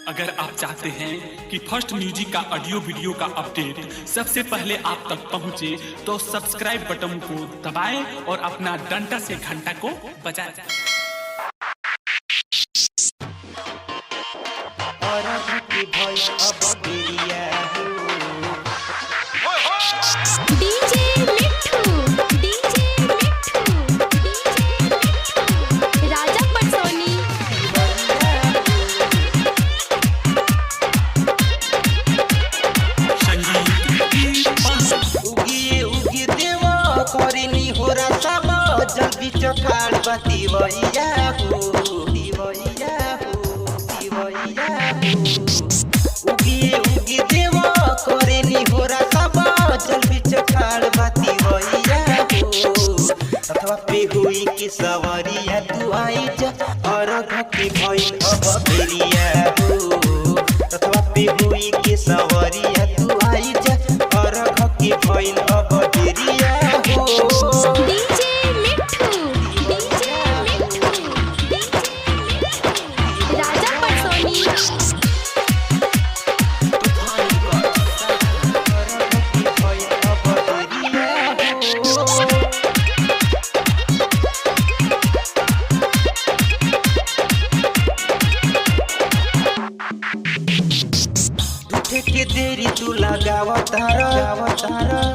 अगर आप चाहते हैं कि फर्स्ट म्यूजिक का ऑडियो वीडियो का अपडेट सबसे पहले आप तक पहुंचे, तो सब्सक्राइब बटन को दबाएं और अपना डंडा से घंटा को बजाएं। जल्दी चखाड़ बती वैया हो दिवैया हो दिवैया हो उगिए उगी देव करे नी होरा सब जल्दी चखाड़ बती वैया हो अथवा पे हुई की सवरिया तू आई जा और घकी भइल अब बेरिया हो अथवा पे हुई की सवरिया तू आई जा और घकी भइल अब बेरिया हो के देरी तू लगावतार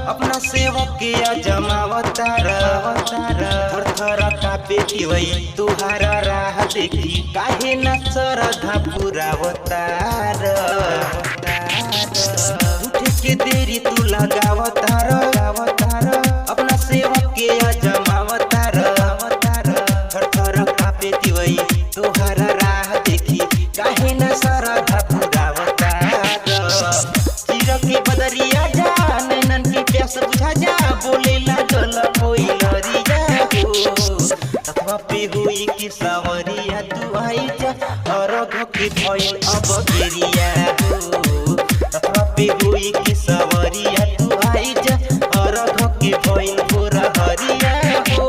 अपना सेवक के जमावतार थर थर कापे वही तुहारा राह देखी काहे न श्रद्धा पुरावतार के देरी तू लगावतार अपना सेवक के जमावतार थर थर कापे वही तुहारा राह देखी काहे न श्रद्धा पुरावतार के बदरिया जा नैनन की प्यास बुझा जा बोले लागल कोई लरिया हो अथवा पे हुई की सवरिया तू आई जा और घकी भइल अब बेरिया हो अथवा पे हुई की सवरिया तू आई जा और घकी भइल पूरा हरिया हो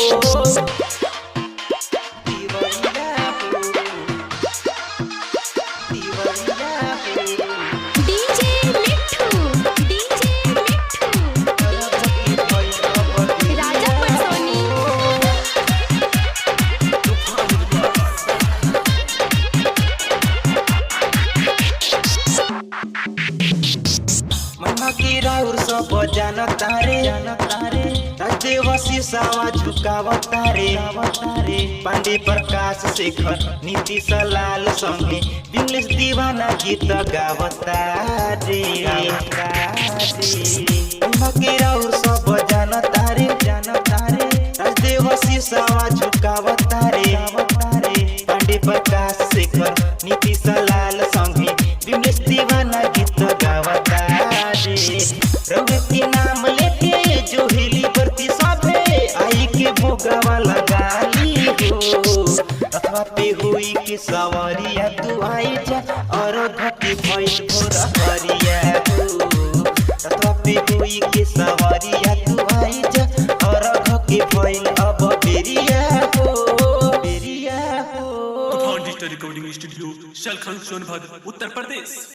राउर सब जानता रे देवसी सावा झुकावता रे पांडे प्रकाश शेखर नीतीश लाल संगे बिंगलेश दीवाना गीत गावता रे राउर सब जानता रे देवसी सावा झुकावता रे पांडे प्रकाश शेखर नीतीश लाल संगे बिंगलेश दीवाना गीत गावता रवि के नाम लेके जो हिली बरती साफे आई के भोगावा लगाली हो अथवा पे हुई की सवरिया तू आई जा और घटी भइल भोरा हरिया हो अथवा पे हुई की सवरिया तू आई जा और घटी भइल अब बेरिया हो तूफान digital recording studio, Shalkhan Sonbhadra, Uttar Pradesh.